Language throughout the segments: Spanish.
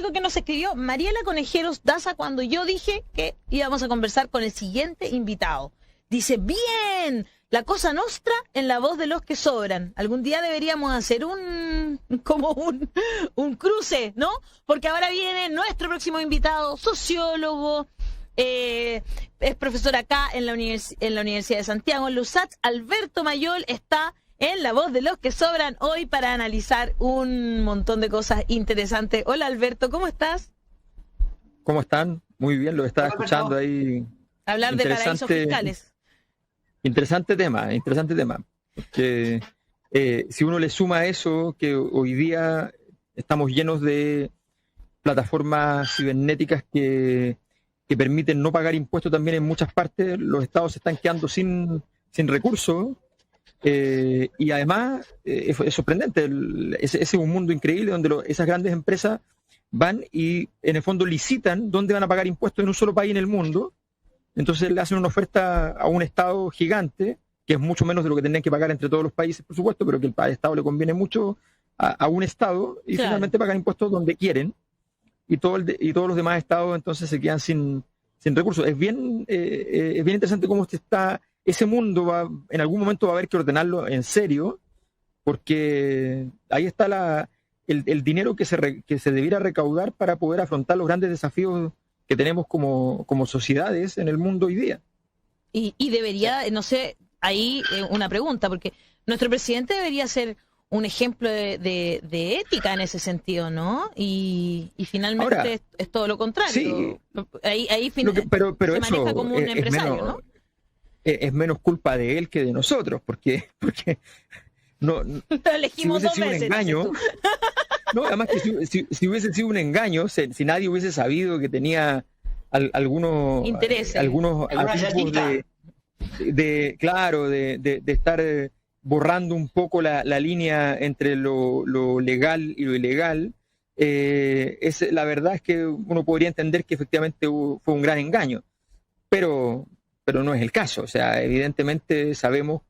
algo que nos escribió Mariela Conejeros Daza cuando yo dije que íbamos a conversar con el siguiente invitado. Dice, bien, la cosa nostra en la voz de los que sobran. Algún día deberíamos hacer un cruce, ¿no? Porque ahora viene nuestro próximo invitado, sociólogo, es profesor acá en la Universidad de Santiago, en LUSACH. Alberto Mayol está en la voz de los que sobran hoy para analizar un montón de cosas interesantes. Hola Alberto, ¿cómo estás? ¿Cómo están? Muy bien, lo estaba escuchando ahí. Hablar de paraísos fiscales. Interesante tema. Porque si uno le suma a eso, que hoy día estamos llenos de plataformas cibernéticas que permiten no pagar impuestos también en muchas partes, los estados se están quedando sin recursos. Y además es sorprendente, ese es un mundo increíble donde esas grandes empresas van y en el fondo licitan dónde van a pagar impuestos en un solo país en el mundo. Entonces le hacen una oferta a un estado gigante, que es mucho menos de lo que tendrían que pagar entre todos los países, por supuesto, pero que al estado le conviene mucho a un estado, y claro, finalmente pagan impuestos donde quieren, y todos los demás estados entonces se quedan sin recursos. Es bien interesante cómo ese mundo en algún momento va a haber que ordenarlo en serio, porque ahí está el dinero que se debiera recaudar para poder afrontar los grandes desafíos que tenemos como sociedades en el mundo hoy día. Y debería, no sé, ahí una pregunta, porque nuestro presidente debería ser un ejemplo de ética en ese sentido, ¿no? Y finalmente ahora, es todo lo contrario. Sí, ahí pero se eso maneja como un empresario, ¿no? Es menos culpa de él que de nosotros, porque no elegimos si hubiese sido un engaño. No, además que si hubiese sido un engaño, si nadie hubiese sabido que tenía algunos intereses, algunos tipos de estar borrando un poco la línea entre lo legal y lo ilegal, la verdad es que uno podría entender que efectivamente fue un gran engaño, pero no es el caso. O sea, evidentemente sabemos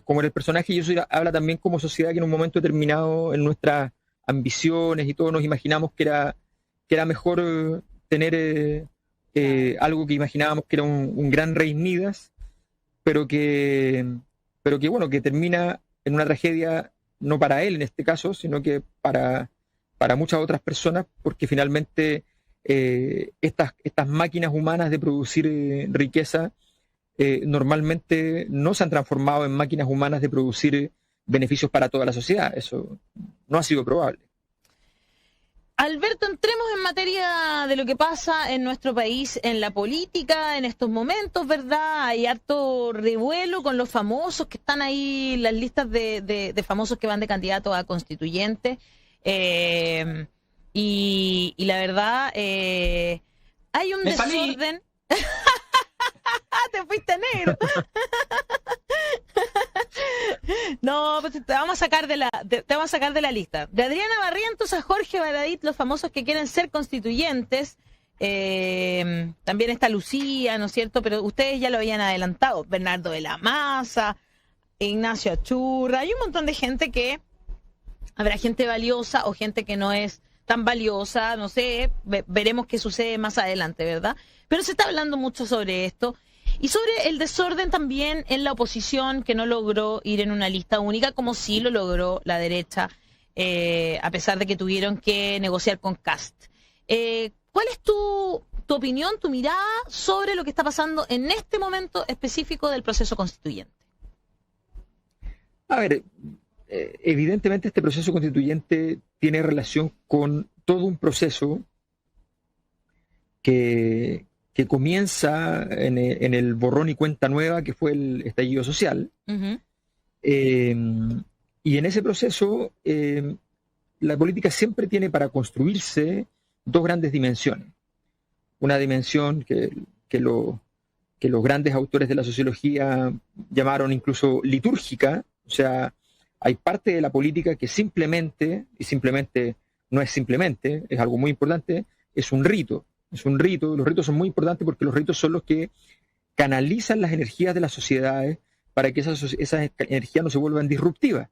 cómo era el personaje, y eso habla también como sociedad que en un momento determinado en nuestras ambiciones y todos nos imaginamos que era mejor tener algo que imaginábamos que era un gran rey Midas, pero que bueno, que termina en una tragedia no para él en este caso, sino que para muchas otras personas, porque finalmente estas máquinas humanas de producir riqueza normalmente no se han transformado en máquinas humanas de producir beneficios para toda la sociedad. Eso no ha sido probable. Alberto, entremos en materia de lo que pasa en nuestro país, en la política, en estos momentos, ¿verdad? Hay harto revuelo con los famosos que están ahí, las listas de famosos que van de candidatos a constituyentes. Y la verdad, hay un desorden. Te fuiste negro. No, pues te vamos a sacar de la lista. De Adriana Barrientos a Jorge Baradit, los famosos que quieren ser constituyentes. También está Lucía, ¿no es cierto? Pero ustedes ya lo habían adelantado. Bernardo de la Maza, Ignacio Achurra. Hay un montón de gente que habrá gente valiosa o gente que no es tan valiosa, no sé, veremos qué sucede más adelante, ¿verdad? Pero se está hablando mucho sobre esto y sobre el desorden también en la oposición, que no logró ir en una lista única como sí lo logró la derecha, a pesar de que tuvieron que negociar con Kast. ¿Cuál es tu opinión, tu mirada sobre lo que está pasando en este momento específico del proceso constituyente? A ver, evidentemente este proceso constituyente tiene relación con todo un proceso que comienza en el borrón y cuenta nueva que fue el estallido social. Uh-huh. Y en ese proceso la política siempre tiene para construirse dos grandes dimensiones. Una dimensión que los grandes autores de la sociología llamaron incluso litúrgica, o sea, hay parte de la política que simplemente no es simplemente, es algo muy importante, es un rito. Es un rito. Los ritos son muy importantes porque los ritos son los que canalizan las energías de las sociedades para que esas energías no se vuelvan disruptivas.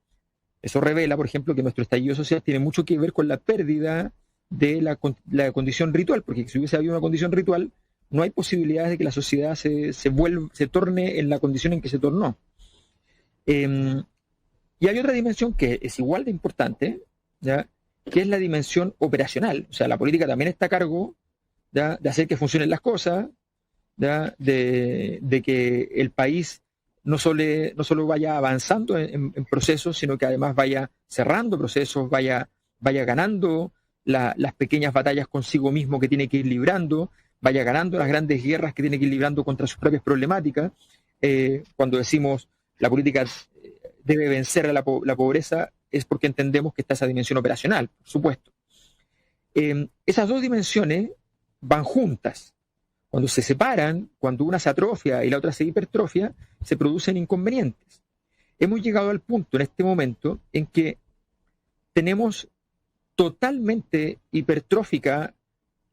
Eso revela, por ejemplo, que nuestro estallido social tiene mucho que ver con la pérdida de la condición ritual, porque si hubiese habido una condición ritual, no hay posibilidades de que la sociedad se torne en la condición en que se tornó. Y hay otra dimensión que es igual de importante, ¿ya?, que es la dimensión operacional. O sea, la política también está a cargo, ¿ya?, de hacer que funcionen las cosas, ¿ya?, de que el país no solo vaya avanzando en procesos, sino que además vaya cerrando procesos, vaya ganando las pequeñas batallas consigo mismo que tiene que ir librando, vaya ganando las grandes guerras que tiene que ir librando contra sus propias problemáticas. Cuando decimos la política debe vencer a la pobreza, es porque entendemos que está esa dimensión operacional, por supuesto. Esas dos dimensiones van juntas. Cuando se separan, cuando una se atrofia y la otra se hipertrofia, se producen inconvenientes. Hemos llegado al punto en este momento en que tenemos totalmente hipertrófica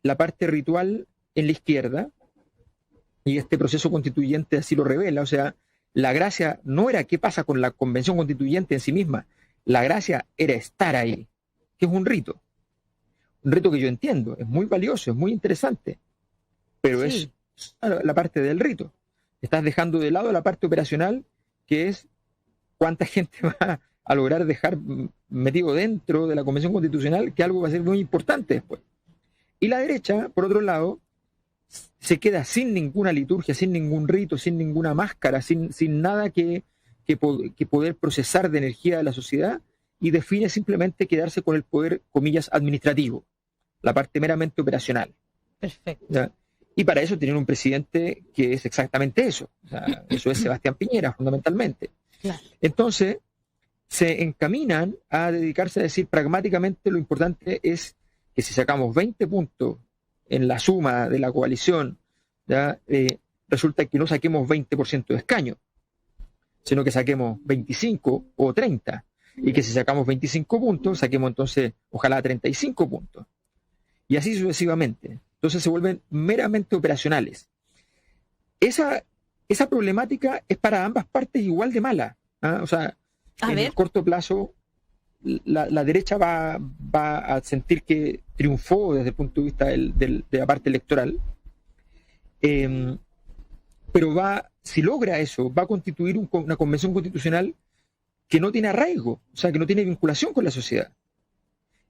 la parte ritual en la izquierda, y este proceso constituyente así lo revela. O sea, la gracia no era qué pasa con la convención constituyente en sí misma, la gracia era estar ahí, que es un rito que yo entiendo, es muy valioso, es muy interesante, pero sí, es la parte del rito. Estás dejando de lado la parte operacional, que es cuánta gente va a lograr dejar metido dentro de la Convención Constitucional, que algo va a ser muy importante después. Y la derecha, por otro lado, se queda sin ninguna liturgia, sin ningún rito, sin ninguna máscara, sin nada que poder procesar de energía de la sociedad, y define simplemente quedarse con el poder, comillas, administrativo, la parte meramente operacional. Perfecto. ¿Ya? Y para eso tienen un presidente que es exactamente eso. O sea, eso es Sebastián Piñera, fundamentalmente. Claro. Entonces, se encaminan a dedicarse a decir pragmáticamente lo importante es que si sacamos 20 puntos en la suma de la coalición, ¿ya? Resulta que no saquemos 20% de escaño, sino que saquemos 25 o 30. Y que si sacamos 25 puntos, saquemos entonces, ojalá, 35 puntos. Y así sucesivamente. Entonces se vuelven meramente operacionales. Esa problemática es para ambas partes igual de mala, ¿ah? O sea, el corto plazo, la derecha va a sentir que triunfó desde el punto de vista de la parte electoral, pero si logra eso, va a constituir una convención constitucional que no tiene arraigo, o sea, que no tiene vinculación con la sociedad.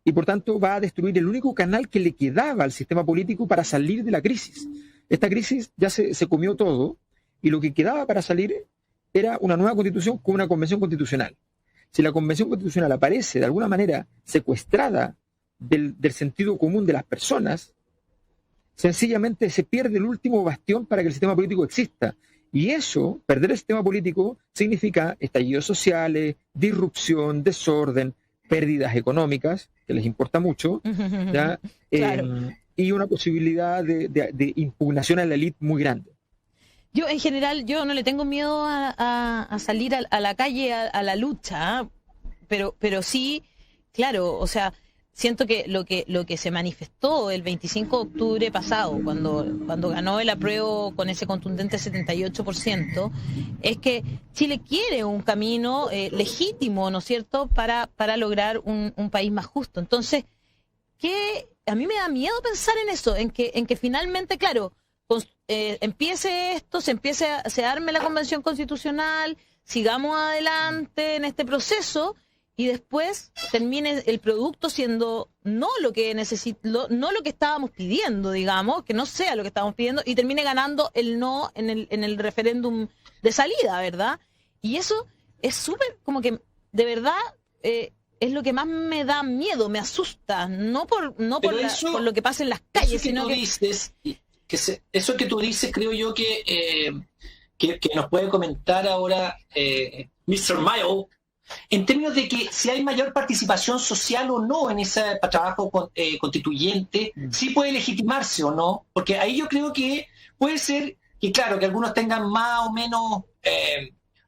Y por tanto va a destruir el único canal que le quedaba al sistema político para salir de la crisis. Esta crisis ya se comió todo, y lo que quedaba para salir era una nueva constitución con una convención constitucional. Si la convención constitucional aparece de alguna manera secuestrada del sentido común de las personas, sencillamente se pierde el último bastión para que el sistema político exista. Y eso, perder el sistema político, significa estallidos sociales, disrupción, desorden, pérdidas económicas, que les importa mucho, ¿ya? Claro. Y una posibilidad de impugnación a la élite muy grande. Yo, en general, yo no le tengo miedo a salir a la calle, a la lucha, ¿eh? Pero sí, claro, o sea, siento que lo que se manifestó el 25 de octubre pasado, cuando ganó el apruebo con ese contundente 78%, es que Chile quiere un camino legítimo, ¿no es cierto?, para lograr un país más justo. Entonces, a mí me da miedo pensar en eso, en que finalmente, claro, empiece esto, se arme la Convención Constitucional, sigamos adelante en este proceso, y después termine el producto siendo no lo que no lo que estábamos pidiendo, digamos, que no sea lo que estábamos pidiendo, y termine ganando el no en el referéndum de salida, ¿verdad? Y eso es súper, como que de verdad es lo que más me da miedo, me asusta, no por lo que pasa en las calles, sino que... Eso que tú dices, creo yo que nos puede comentar ahora Mr. Mayo, en términos de que si hay mayor participación social o no en ese trabajo constituyente, sí puede legitimarse o no, porque ahí yo creo que puede ser que, claro, que algunos tengan más o menos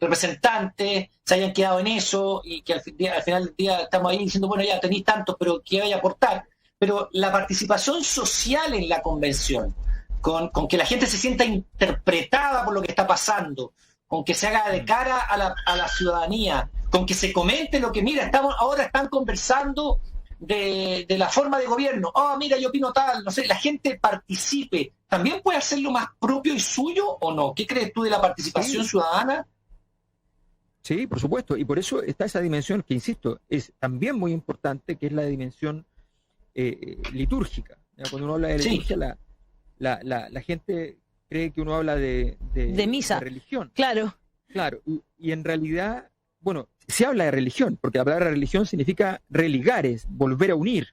representantes, se hayan quedado en eso, y que al final del día estamos ahí diciendo, bueno, ya tenéis tantos, pero ¿qué vaya a aportar? Pero la participación social en la convención, con que la gente se sienta interpretada por lo que está pasando, con que se haga de cara a la ciudadanía, con que se comente lo que, mira, ahora están conversando de la forma de gobierno. Oh, mira, yo opino tal, no sé, la gente participe. ¿También puede hacerlo más propio y suyo o no? ¿Qué crees tú de la participación ciudadana? Sí, por supuesto, y por eso está esa dimensión que, insisto, es también muy importante, que es la dimensión litúrgica. ¿Ya? Cuando uno habla de liturgia, la gente cree que uno habla de misa, de religión. Claro. Claro, y en realidad, bueno, se habla de religión, porque la palabra religión significa religar, es volver a unir.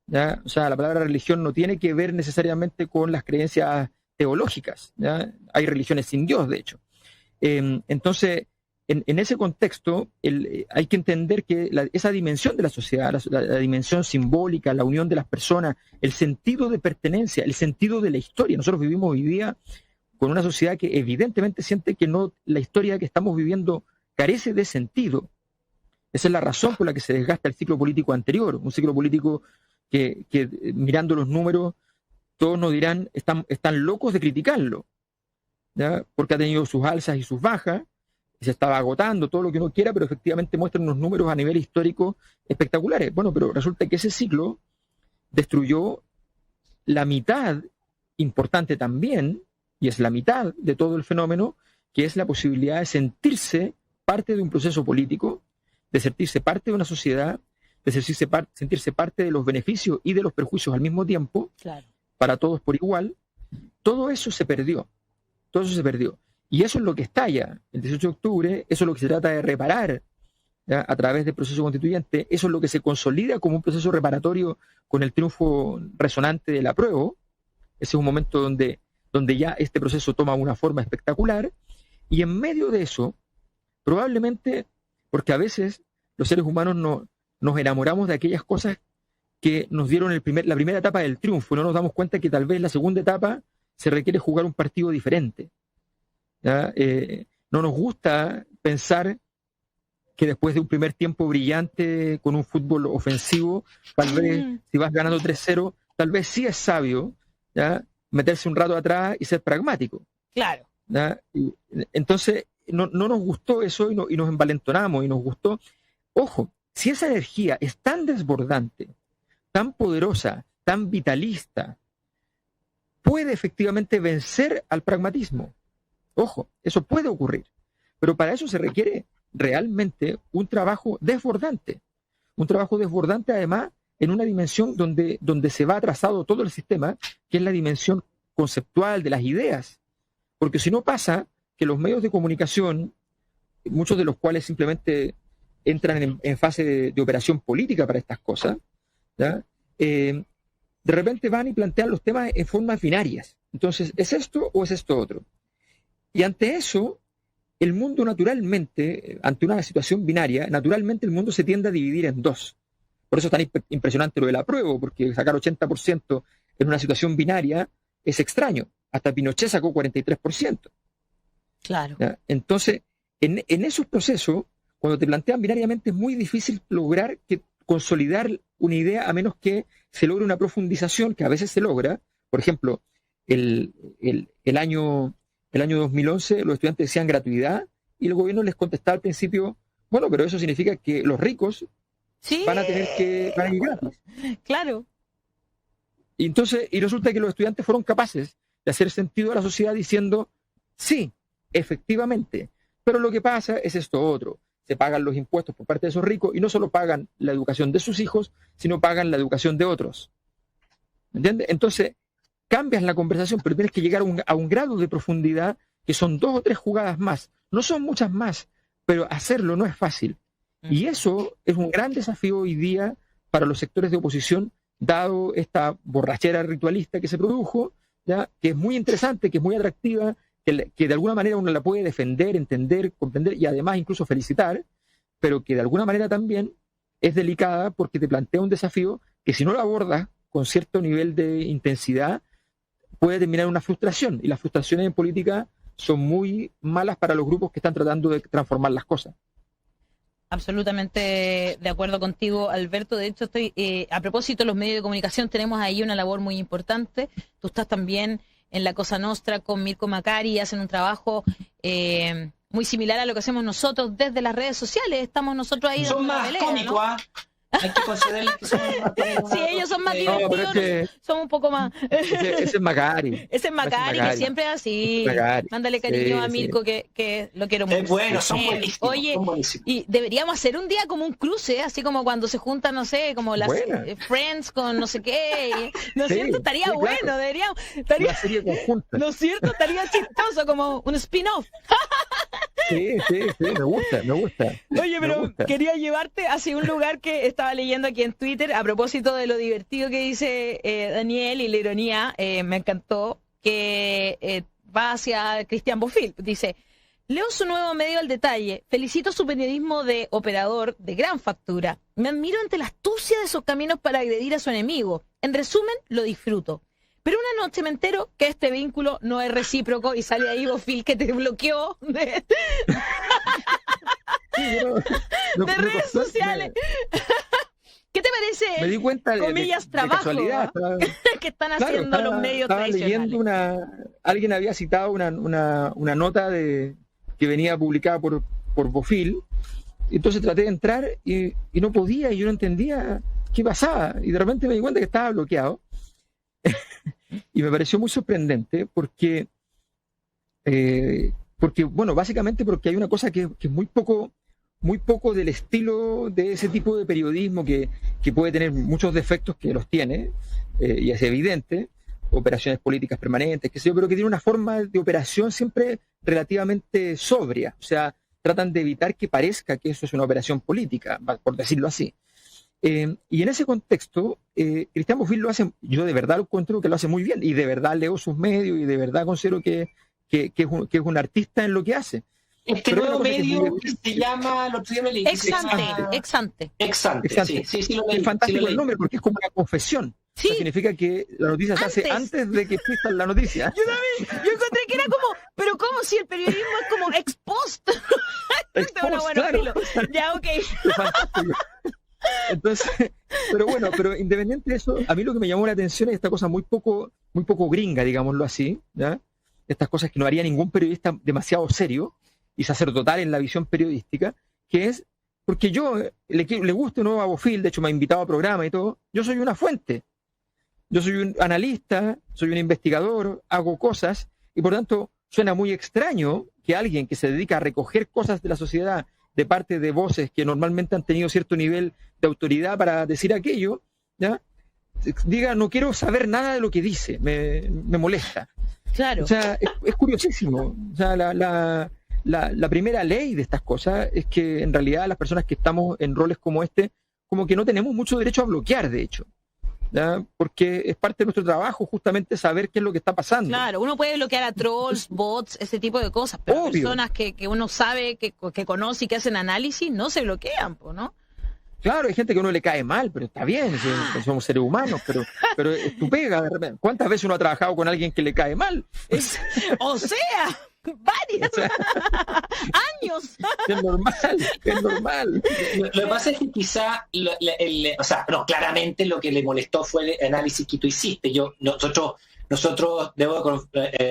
¿Ya? O sea, la palabra religión no tiene que ver necesariamente con las creencias teológicas. ¿Ya? Hay religiones sin Dios, de hecho. Entonces, en ese contexto, hay que entender que esa dimensión de la sociedad, la dimensión simbólica, la unión de las personas, el sentido de pertenencia, el sentido de la historia. Nosotros vivimos hoy día con una sociedad que evidentemente siente que la historia que estamos viviendo carece de sentido. Esa es la razón por la que se desgasta el ciclo político anterior, un ciclo político que mirando los números, todos nos dirán, están locos de criticarlo, ¿ya? Porque ha tenido sus alzas y sus bajas, y se estaba agotando todo lo que uno quiera, pero efectivamente muestran unos números a nivel histórico espectaculares. Bueno, pero resulta que ese ciclo destruyó la mitad importante también, y es la mitad de todo el fenómeno, que es la posibilidad de sentirse parte de un proceso político, de sentirse parte de una sociedad, de sentirse parte de los beneficios y de los perjuicios al mismo tiempo, Claro. para todos por igual. Todo eso se perdió. Todo eso se perdió. Y eso es lo que estalla el 18 de octubre, eso es lo que se trata de reparar, ¿ya? A través del proceso constituyente, eso es lo que se consolida como un proceso reparatorio con el triunfo resonante del apruebo. Ese es un momento donde ya este proceso toma una forma espectacular, y en medio de eso, probablemente, porque a veces los seres humanos nos enamoramos de aquellas cosas que nos dieron la primera etapa del triunfo, y no nos damos cuenta que tal vez la segunda etapa se requiere jugar un partido diferente. ¿Ya? No nos gusta pensar que después de un primer tiempo brillante con un fútbol ofensivo, tal vez si vas ganando 3-0, tal vez sí es sabio, ¿ya? Meterse un rato atrás y ser pragmático. Claro. ¿Ya? Entonces, no nos gustó eso y nos envalentonamos y nos gustó. Ojo, si esa energía es tan desbordante, tan poderosa, tan vitalista, puede efectivamente vencer al pragmatismo. Ojo, eso puede ocurrir. Pero para eso se requiere realmente un trabajo desbordante. Un trabajo desbordante, además, en una dimensión donde se va atrasado todo el sistema, que es la dimensión conceptual de las ideas. Porque si no pasa que los medios de comunicación, muchos de los cuales simplemente entran en fase de operación política para estas cosas, ¿ya? De repente van y plantean los temas en formas binarias. Entonces, ¿es esto o es esto otro? Y ante eso, el mundo naturalmente, ante una situación binaria, naturalmente el mundo se tiende a dividir en dos. Por eso es tan impresionante lo del apruebo, porque sacar 80% en una situación binaria es extraño. Hasta Pinochet sacó 43%. Claro. ¿Ya? Entonces, en esos procesos, cuando te plantean binariamente, es muy difícil lograr consolidar una idea, a menos que se logre una profundización, que a veces se logra. Por ejemplo, el año 2011 los estudiantes decían gratuidad, y el gobierno les contestaba al principio, bueno, pero eso significa que los ricos van a tener que ir gratis. Claro. Y entonces, resulta que los estudiantes fueron capaces de hacer sentido a la sociedad diciendo, sí, efectivamente, pero lo que pasa es esto otro. Se pagan los impuestos por parte de esos ricos, y no solo pagan la educación de sus hijos, sino pagan la educación de otros. ¿Entiendes? Entonces, cambias la conversación, pero tienes que llegar a un grado de profundidad que son 2 o 3 jugadas más. No son muchas más, pero hacerlo no es fácil. Y eso es un gran desafío hoy día para los sectores de oposición, dado esta borrachera ritualista que se produjo, ¿ya? Que es muy interesante, que es muy atractiva, que de alguna manera uno la puede defender, entender, comprender y además incluso felicitar, pero que de alguna manera también es delicada porque te plantea un desafío que si no lo abordas con cierto nivel de intensidad puede terminar en una frustración, y las frustraciones en política son muy malas para los grupos que están tratando de transformar las cosas. Absolutamente de acuerdo contigo, Alberto. De hecho, a propósito de los medios de comunicación, tenemos ahí una labor muy importante. Tú estás también en la Cosa Nostra con Mirko Macari, hacen un trabajo muy similar a lo que hacemos nosotros desde las redes sociales. Estamos nosotros ahí. Son más cómicos, ¿ah? Hay que concederles que son Sí, ellos son más eh, No, pero divertidos, es que son un poco más. ese es Macari. Ese es Macari, que siempre es así. Macari. Mándale cariño Sí, a Mirko, que lo quiero mucho. Es bueno, son Eh, buenísimos. Oye, son buenísimos. y deberíamos hacer un día como un cruce, así como cuando se juntan, no sé, como las Buena. Friends con no sé qué. ¿No es Sí, cierto? Estaría sí, bueno, claro. deberíamos. Una Estaría, serie conjunta. ¿no es cierto? Estaría chistoso, como un spin-off. Sí, me gusta. Oye, Me pero gusta. quería llevarte hacia un lugar que estaba leyendo aquí en Twitter a propósito de lo divertido que dice Daniel y la ironía, me encantó, que va hacia Cristian Bofill. Dice, leo su nuevo medio al detalle, felicito su periodismo de operador de gran factura, me admiro ante la astucia de sus caminos para agredir a su enemigo. En resumen, lo disfruto. Pero una noche me entero que este vínculo no es recíproco y sale ahí Bofill que te bloqueó de Me redes costó- sociales. ¿Qué te parece? Me di cuenta comillas, de trabajo, casualidad. que están Claro, haciendo los medios estaba tradicionales. leyendo alguien había citado una nota que venía publicada por Bofill, entonces traté de entrar y no podía, y yo no entendía qué pasaba, y de repente me di cuenta que estaba bloqueado, y me pareció muy sorprendente porque, bueno, básicamente porque hay una cosa que es muy poco del estilo de ese tipo de periodismo que puede tener muchos defectos, que los tiene, y es evidente, operaciones políticas permanentes, qué sé yo, pero que tiene una forma de operación siempre relativamente sobria. O sea, tratan de evitar que parezca que eso es una operación política, por decirlo así. Y en ese contexto, Cristian Bofill lo hace, yo de verdad lo encuentro que lo hace muy bien, y de verdad leo sus medios, y de verdad considero que es un artista en lo que hace. Este Pero nuevo una cosa que es medio muy- que se llama, el otro día me leí, que se Exante, llama exante. Exante. Exante. Sí, lo Es leí. fantástico sí lo el leí. nombre porque es como una confesión. Sí. Eso significa que la noticia se hace antes de que exista la noticia. Yo encontré que era como, pero ¿cómo si el periodismo es como ex post? Este es una buena Claro. filo. Ya, ok. Es fantástico. Entonces, pero independiente de eso, a mí lo que me llamó la atención es esta cosa muy poco gringa, digámoslo así, ¿ya? Estas cosas que no haría ningún periodista demasiado serio y sacerdotal en la visión periodística, que es, porque yo le guste o no a Bofill, de hecho me ha invitado a programa y todo, yo soy una fuente, yo soy un analista, soy un investigador, hago cosas, y por tanto suena muy extraño que alguien que se dedica a recoger cosas de la sociedad de parte de voces que normalmente han tenido cierto nivel de autoridad para decir aquello, ¿ya? Diga, no quiero saber nada de lo que dice, me molesta. Claro. O sea, es curiosísimo. O sea, la primera ley de estas cosas es que en realidad las personas que estamos en roles como este, como que no tenemos mucho derecho a bloquear, de hecho, ¿ya? Porque es parte de nuestro trabajo justamente saber qué es lo que está pasando. Claro, uno puede bloquear a trolls, bots, ese tipo de cosas, pero Obvio. personas que uno sabe, que conoce y que hacen análisis, no se bloquean, ¿no? Claro, hay gente que a uno le cae mal, pero está bien, somos seres humanos, pero es tu pega, de repente. ¿Cuántas veces uno ha trabajado con alguien que le cae mal? O sea, varias O sea, años. es normal. Lo que pasa es que quizá, o sea, no, claramente lo que le molestó fue el análisis que tú hiciste. Nosotros debo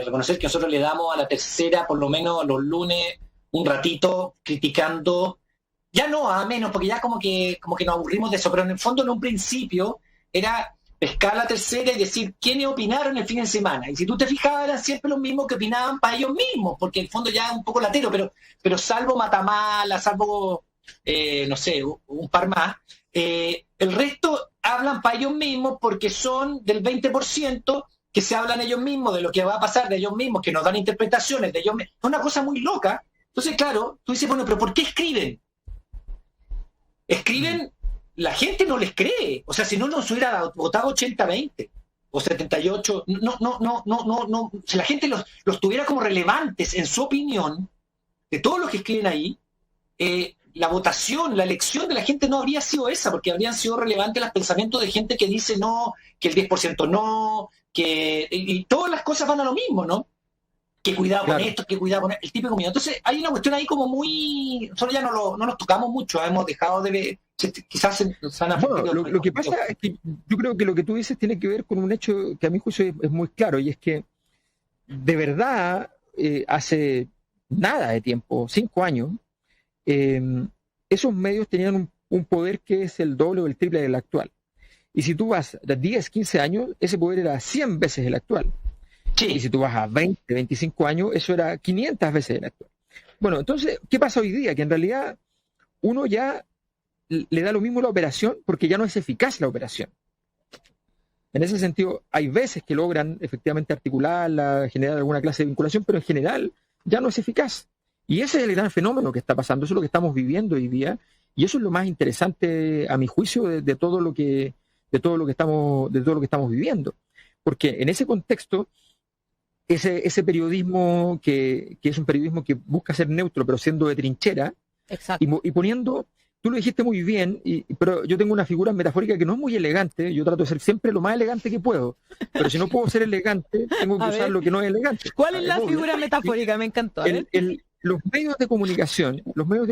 reconocer que nosotros le damos a La Tercera, por lo menos los lunes, un ratito criticando, ya no a menos, porque ya como que nos aburrimos de eso, pero en el fondo en un principio era pescar La Tercera y decir quiénes opinaron el fin de semana. Y si tú te fijabas, eran siempre los mismos que opinaban para ellos mismos, porque en el fondo ya es un poco latero, pero salvo Matamala, salvo, no sé, un par más, el resto hablan para ellos mismos porque son del 20% que se hablan ellos mismos, de lo que va a pasar de ellos mismos, que nos dan interpretaciones de ellos mismos. Es una cosa muy loca. Entonces, claro, tú dices, bueno, pero ¿por qué escriben? Escriben, la gente no les cree. O sea, si no nos hubiera votado 80-20 o 78, no. Si la gente los tuviera como relevantes en su opinión, de todos los que escriben ahí, la votación, la elección de la gente no habría sido esa, porque habrían sido relevantes los pensamientos de gente que dice no, que el 10% no, y todas las cosas van a lo mismo, ¿no? Que cuidado Claro. con esto, que cuidado con el típico mío. Entonces hay una cuestión ahí como muy... Nosotros ya no nos tocamos mucho, hemos dejado de ver, quizás se han afectado. Bueno, lo que pasa es que yo creo que lo que tú dices tiene que ver con un hecho que a mi juicio es muy claro, y es que de verdad hace nada de tiempo, 5 años, esos medios tenían un poder que es el doble o el triple del actual. Y si tú vas de 10, 15 años, ese poder era 100 veces el actual. Y Sí, si tú vas a 20, 25 años, eso era 500 veces el actual. Bueno, entonces, ¿qué pasa hoy día? Que en realidad uno ya le da lo mismo la operación porque ya no es eficaz la operación. En ese sentido, hay veces que logran efectivamente articularla, generar alguna clase de vinculación, pero en general ya no es eficaz. Y ese es el gran fenómeno que está pasando, eso es lo que estamos viviendo hoy día, y eso es lo más interesante, a mi juicio, de todo lo que estamos viviendo. Porque en ese contexto, ese periodismo que es un periodismo que busca ser neutro, pero siendo de trinchera, Exacto. y poniendo, tú lo dijiste muy bien, pero yo tengo una figura metafórica que no es muy elegante, yo trato de ser siempre lo más elegante que puedo, pero si no puedo ser elegante, tengo que A usar ver. lo que no es elegante. ¿Cuál es la obvio. figura metafórica? Me encantó. A ver. Los medios de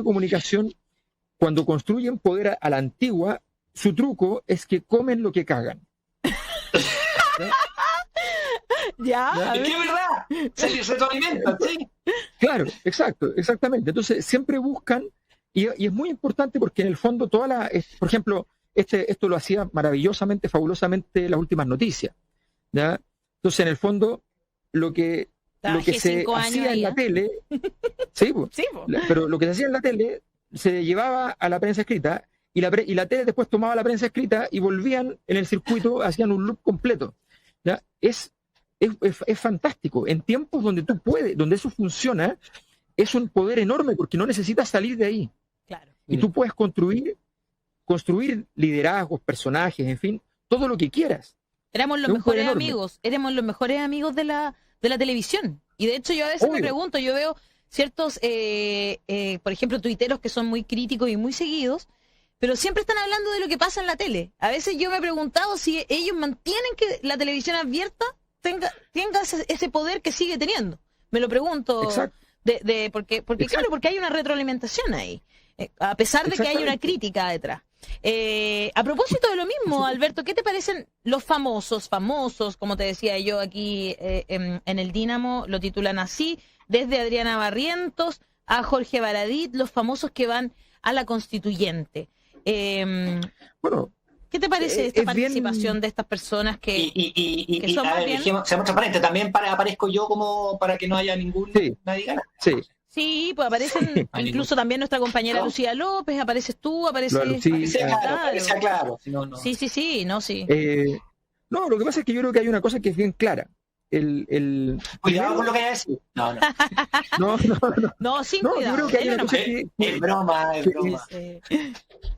comunicación, cuando construyen poder a la antigua, su truco es que comen lo que cagan. Ya, a es ver. que es verdad, se retroalimentan, sí. Claro, exactamente. Entonces siempre buscan, y es muy importante porque en el fondo por ejemplo, esto lo hacía maravillosamente, fabulosamente las últimas noticias, ¿ya? Entonces en el fondo lo que Trabajé se 5 años hacía ahí, en la ¿eh? tele, sí, po, Sí, po. pero lo que se hacía en la tele se llevaba a la prensa escrita y la tele después tomaba la prensa escrita y volvían en el circuito, hacían un loop completo, ¿ya? Es fantástico. En tiempos donde tú puedes, donde eso funciona, es un poder enorme porque no necesitas salir de ahí. Claro. Y tú puedes construir liderazgos, personajes, en fin, todo lo que quieras. Éramos los Es un poder mejores enorme. amigos, éramos los mejores amigos de la televisión. Y de hecho yo a veces me Obvio. pregunto, yo veo ciertos, por ejemplo, tuiteros que son muy críticos y muy seguidos, pero siempre están hablando de lo que pasa en la tele. A veces yo me he preguntado si ellos mantienen que la televisión abierta tenga ese poder que sigue teniendo. Me lo pregunto. Exacto. Porque Exacto. claro, porque hay una retroalimentación ahí, a pesar de que hay una Exactamente. crítica detrás. A propósito de lo mismo, Alberto, ¿qué te parecen los famosos, como te decía yo aquí en el Dínamo, lo titulan así, desde Adriana Barrientos a Jorge Baradit, los famosos que van a la constituyente? Bueno, ¿Qué te parece esta es bien- participación de estas personas que Y son a más ver, bien- seamos transparentes, también aparezco yo como para que no haya ningún Sí. nadie gana. sí, sí, pues aparecen Hay incluso también nuestra compañera No. Lucía López, apareces tú, aparece... Lo de Lucía. Para que sea claro, para que sea Claro. claro. Si no, no. Sí, no, sí. No, lo que pasa es que yo creo que hay una cosa que es bien clara. El Cuidado con lo que vaya a decir. No, no. no. No, sin No, yo cuidado. creo que hay dele una nomás. cosa que, Es broma, es Sí. broma. Sí.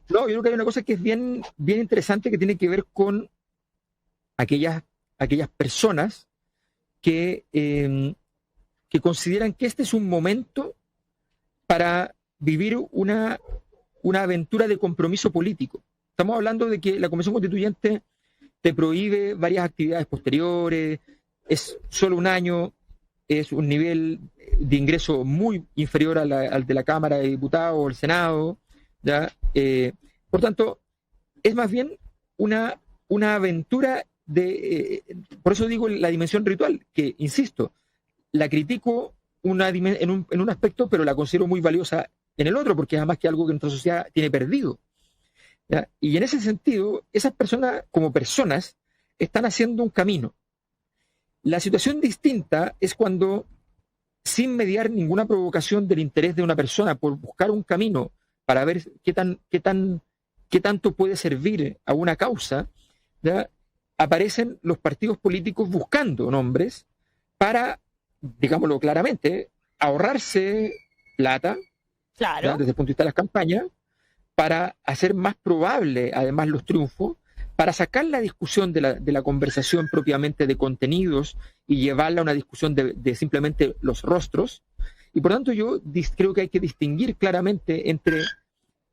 no, yo creo que hay una cosa que es bien, bien interesante que tiene que ver con aquellas personas que consideran que este es un momento para vivir una aventura de compromiso político. Estamos hablando de que la Convención Constituyente te prohíbe varias actividades posteriores, es solo un año, es un nivel de ingreso muy inferior al de la Cámara de Diputados o el Senado, ¿ya? Por tanto, es más bien una aventura por eso digo la dimensión ritual, que, insisto, la critico en un aspecto, pero la considero muy valiosa en el otro, porque es además que algo que nuestra sociedad tiene perdido, ¿ya? Y en ese sentido, esas personas, como personas, están haciendo un camino. La situación distinta es cuando, sin mediar ninguna provocación del interés de una persona por buscar un camino para ver qué tanto puede servir a una causa, ¿ya? Aparecen los partidos políticos buscando nombres para, digámoslo claramente, ahorrarse plata, ¿ya? Claro. Desde el punto de vista de las campañas, para hacer más probable además los triunfos, para sacar la discusión de la conversación propiamente de contenidos y llevarla a una discusión de simplemente los rostros. Y por tanto yo creo que hay que distinguir claramente entre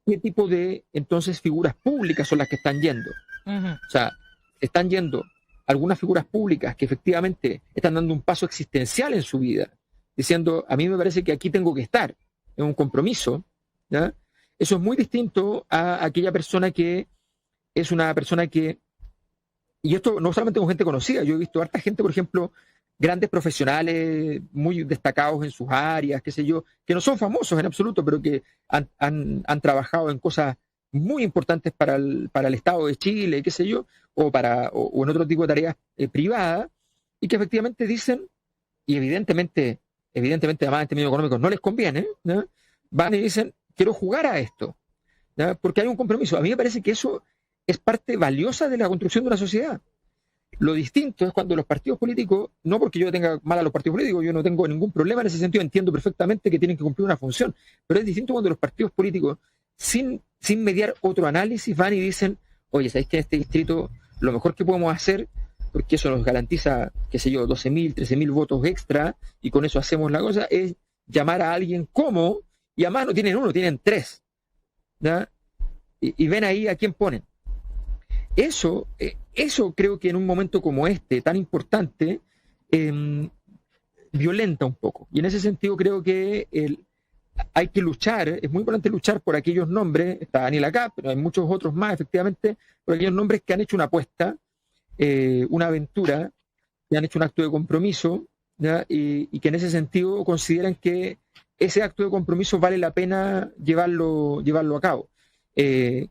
qué tipo de entonces figuras públicas son las que están yendo. Ujú. O sea, están yendo algunas figuras públicas que efectivamente están dando un paso existencial en su vida, diciendo, a mí me parece que aquí tengo que estar, en un compromiso, ¿ya? Eso es muy distinto a aquella persona que es una persona que, y esto no solamente con gente conocida, yo he visto harta gente, por ejemplo, grandes profesionales muy destacados en sus áreas, qué sé yo, que no son famosos en absoluto, pero que han trabajado en cosas muy importantes para el Estado de Chile, qué sé yo, o en otro tipo de tareas privadas, y que efectivamente dicen, y evidentemente además en términos económicos no les conviene, ¿no? Van y dicen, quiero jugar a esto, ¿no? Porque hay un compromiso. A mí me parece que eso es parte valiosa de la construcción de una sociedad. Lo distinto es cuando los partidos políticos, no porque yo tenga mal a los partidos políticos, yo no tengo ningún problema en ese sentido, entiendo perfectamente que tienen que cumplir una función, pero es distinto cuando los partidos políticos, sin mediar otro análisis, van y dicen, oye, ¿sabéis que en este distrito lo mejor que podemos hacer, porque eso nos garantiza, qué sé yo, 12.000, 13.000 votos extra, y con eso hacemos la cosa, es llamar a alguien como, y además no tienen uno, tienen tres, ¿no? Y ven ahí a quién ponen. Eso creo que en un momento como este, tan importante, violenta un poco. Y en ese sentido creo que hay que luchar, es muy importante luchar por aquellos nombres, está Daniel acá, pero hay muchos otros más, efectivamente, por aquellos nombres que han hecho una apuesta, una aventura, que han hecho un acto de compromiso, ¿ya? Y que en ese sentido consideran que ese acto de compromiso vale la pena llevarlo a cabo.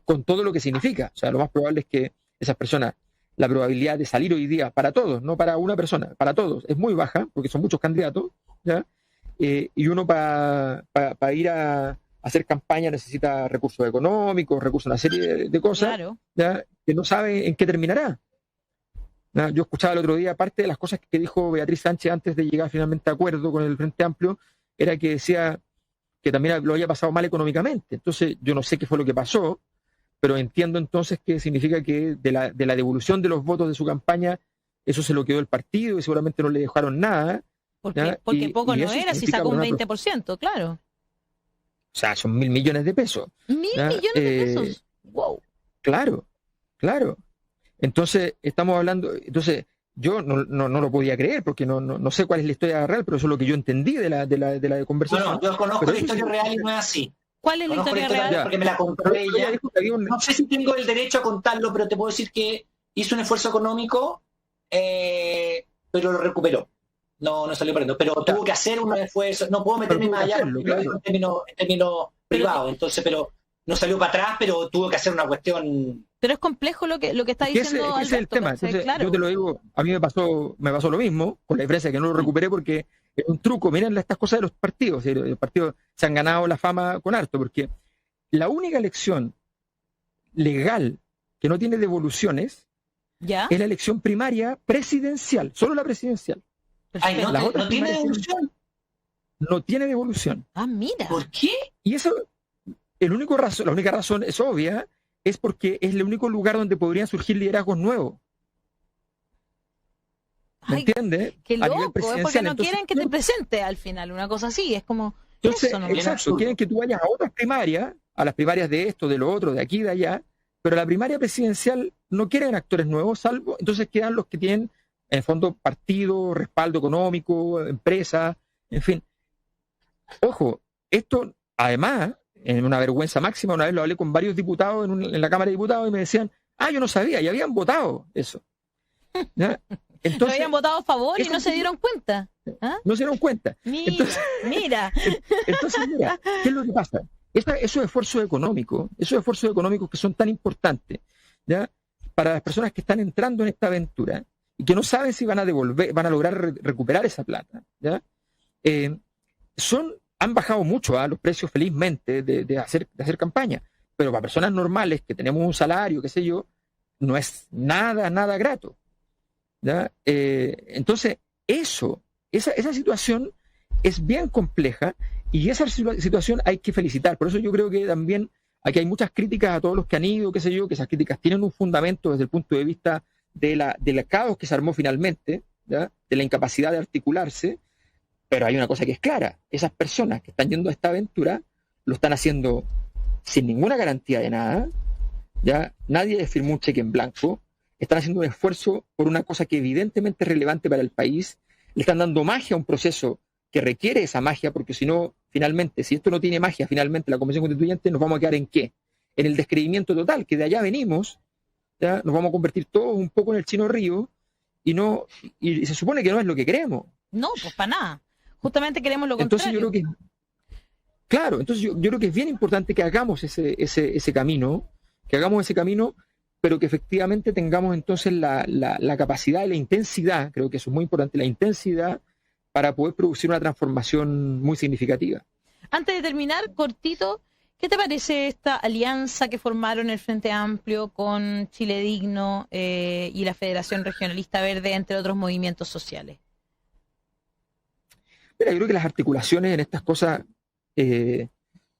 Con todo lo que significa. O sea, lo más probable es que esas personas, la probabilidad de salir hoy día para todos, no para una persona, para todos, es muy baja, porque son muchos candidatos, ¿ya? Y uno para ir a hacer campaña necesita recursos económicos, recursos, una serie de cosas, Claro. ¿ya? Que no sabe en qué terminará. ¿Ya? Yo escuchaba el otro día, parte de las cosas que dijo Beatriz Sánchez antes de llegar finalmente a acuerdo con el Frente Amplio, era que decía que también lo había pasado mal económicamente. Entonces, yo no sé qué fue lo que pasó, pero entiendo entonces que significa que de la devolución de los votos de su campaña, eso se lo quedó el partido y seguramente no le dejaron nada. Porque poco no era, si sacó un 20%, claro. O sea, son 1.000 millones de pesos. 1.000 millones de pesos. Wow. Claro. Entonces, estamos hablando, yo no lo podía creer porque no sé cuál es la historia real, pero eso es lo que yo entendí de la conversación. No, yo conozco la historia real y no es así. ¿Cuál es la historia real? Porque me la contó ella. No sé si tengo el derecho a contarlo, pero te puedo decir que hizo un esfuerzo económico, pero lo recuperó. No salió perdiendo, pero tuvo que hacer un esfuerzo. No puedo meterme más allá en términos privados, entonces, pero no salió para atrás, pero tuvo que hacer una cuestión. Pero es complejo lo que está diciendo. Ese es el tema. Entonces, claro. Yo te lo digo, a mí me pasó lo mismo, con la diferencia que no lo recuperé porque es un truco. Miren estas cosas de los partidos. Los partidos se han ganado la fama con harto, porque la única elección legal que no tiene devoluciones ¿Ya? es la elección primaria presidencial, solo la presidencial. Ay, ¿no tiene devolución? No tiene devolución. Ah, mira. ¿Por qué? Y eso, la única razón es obvia, es porque es el único lugar donde podrían surgir liderazgos nuevos. ¿Me entiendes? Qué loco, porque no quieren que te presente al final, una cosa así, es como... Entonces, eso no exacto, quieren que tú vayas a otras primarias, a las primarias de esto, de lo otro, de aquí, de allá, pero la primaria presidencial no quieren actores nuevos, salvo, entonces quedan los que tienen, en el fondo, partido, respaldo económico, empresa, en fin. Ojo, esto, además, en una vergüenza máxima, una vez lo hablé con varios diputados en la Cámara de Diputados y me decían, yo no sabía, y habían votado eso. ¿Ya? Entonces, lo habían votado a favor y no se dieron cuenta. ¿Ah? No se dieron cuenta. Mira. Entonces, mira, ¿qué es lo que pasa? Esos esfuerzos económicos que son tan importantes, ¿ya? Para las personas que están entrando en esta aventura y que no saben si van a lograr recuperar esa plata, ¿ya? Han bajado mucho los precios, felizmente, de hacer campaña, pero para personas normales que tenemos un salario, qué sé yo, no es nada grato, ¿ya? Entonces, esa situación es bien compleja y esa situación hay que felicitar. Por eso yo creo que también aquí hay muchas críticas a todos los que han ido, qué sé yo, que esas críticas tienen un fundamento desde el punto de vista del caos que se armó finalmente, ¿ya? De la incapacidad de articularse, pero hay una cosa que es clara: esas personas que están yendo a esta aventura lo están haciendo sin ninguna garantía de nada, ¿ya? Nadie les firmó un cheque en blanco, están haciendo un esfuerzo por una cosa que evidentemente es relevante para el país, le están dando magia a un proceso que requiere esa magia, porque si no, finalmente, si esto no tiene magia, finalmente la Convención Constituyente, nos vamos a quedar ¿en qué? En el descreimiento total, que de allá venimos, ¿ya? Nos vamos a convertir todos un poco en el Chino Río, y se supone que no es lo que queremos. No, pues para nada. Justamente queremos lo entonces contrario. Yo creo que es bien importante que hagamos ese camino, que hagamos ese camino, pero que efectivamente tengamos entonces la capacidad y la intensidad, creo que eso es muy importante, la intensidad para poder producir una transformación muy significativa. Antes de terminar, cortito, ¿qué te parece esta alianza que formaron el Frente Amplio con Chile Digno y la Federación Regionalista Verde, entre otros movimientos sociales? Mira, yo creo que las articulaciones en estas cosas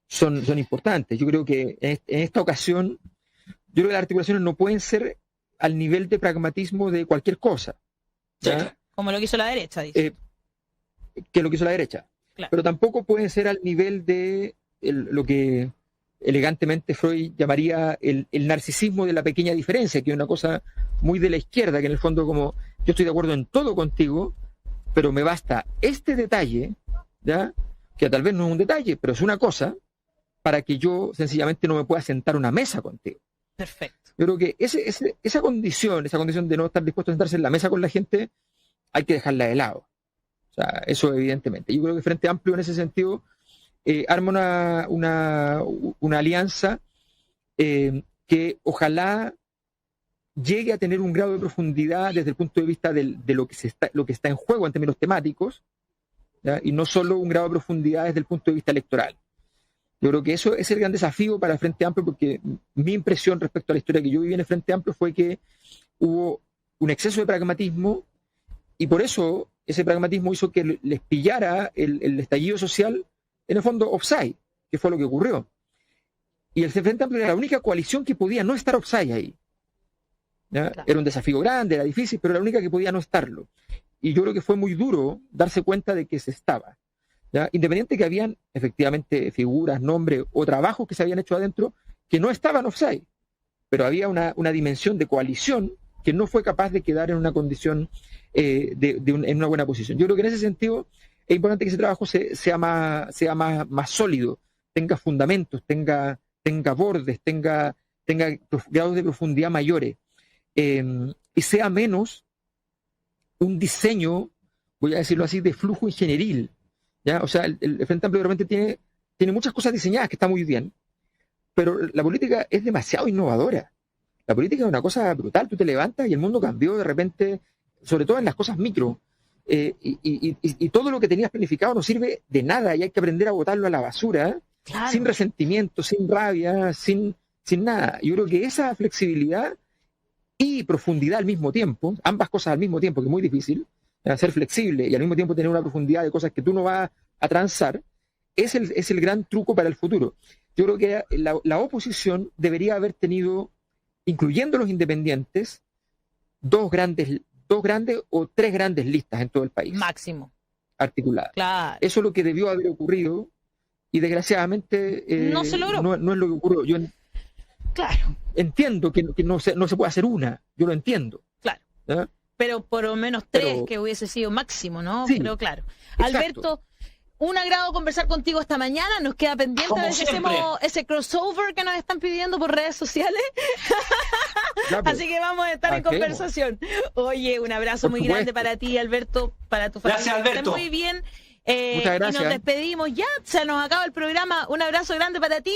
son importantes. Yo creo que en esta ocasión, yo creo que las articulaciones no pueden ser al nivel de pragmatismo de cualquier cosa, ¿ya? Como lo que hizo la derecha, dice. Que lo que hizo la derecha. Claro. Pero tampoco pueden ser al nivel de lo que elegantemente Freud llamaría el narcisismo de la pequeña diferencia, que es una cosa muy de la izquierda, que en el fondo como yo estoy de acuerdo en todo contigo, pero me basta este detalle, ¿ya? Que tal vez no es un detalle, pero es una cosa, para que yo sencillamente no me pueda sentar a una mesa contigo. Perfecto. Yo creo que esa condición de no estar dispuesto a sentarse en la mesa con la gente, hay que dejarla de lado. O sea, eso evidentemente. Yo creo que Frente Amplio en ese sentido arma una alianza que ojalá llegue a tener un grado de profundidad desde el punto de vista de lo que está en juego en términos temáticos, ¿ya? Y no solo un grado de profundidad desde el punto de vista electoral. Yo creo que eso es el gran desafío para el Frente Amplio, porque mi impresión respecto a la historia que yo viví en el Frente Amplio fue que hubo un exceso de pragmatismo y por eso ese pragmatismo hizo que les pillara el estallido social en el fondo offside, que fue lo que ocurrió. Y el Frente Amplio era la única coalición que podía no estar offside ahí. ¿Ya? Claro. Era un desafío grande, era difícil, pero era la única que podía no estarlo. Y yo creo que fue muy duro darse cuenta de que se estaba. ¿Ya? Independiente que habían efectivamente figuras, nombres o trabajos que se habían hecho adentro que no estaban offside, pero había una dimensión de coalición que no fue capaz de quedar en una condición, en una buena posición. Yo creo que en ese sentido es importante que ese trabajo sea más sólido, tenga fundamentos, tenga bordes, tenga grados de profundidad mayores, y sea menos un diseño, voy a decirlo así, de flujo ingenieril. ¿Ya? O sea, el Frente Amplio realmente tiene muchas cosas diseñadas que están muy bien, pero la política es demasiado innovadora. La política es una cosa brutal, tú te levantas y el mundo cambió de repente, sobre todo en las cosas micro, y todo lo que tenías planificado no sirve de nada y hay que aprender a botarlo a la basura, claro, sin resentimiento, sin rabia, sin nada. Yo creo que esa flexibilidad y profundidad al mismo tiempo, ambas cosas al mismo tiempo, que es muy difícil, ser flexible y al mismo tiempo tener una profundidad de cosas que tú no vas a transar, es el gran truco para el futuro. Yo creo que la oposición debería haber tenido, incluyendo los independientes, dos grandes o tres grandes listas en todo el país. Máximo. Articuladas. Claro. Eso es lo que debió haber ocurrido y desgraciadamente no se logró. No es lo que ocurrió. Yo claro. entiendo que no se puede hacer una, yo lo entiendo. Claro. ¿Ya? Pero por lo menos tres, que hubiese sido máximo, ¿no? Sí, pero claro. Exacto. Alberto, un agrado conversar contigo esta mañana. Nos queda pendiente a ver si hacemos ese crossover que nos están pidiendo por redes sociales. Ya, pues. Así que vamos a estar en conversación. Oye, un abrazo muy grande para ti, Alberto, para tu familia. Gracias, Alberto. Estén muy bien. Muchas gracias. Y nos despedimos ya. Se nos acaba el programa. Un abrazo grande para ti.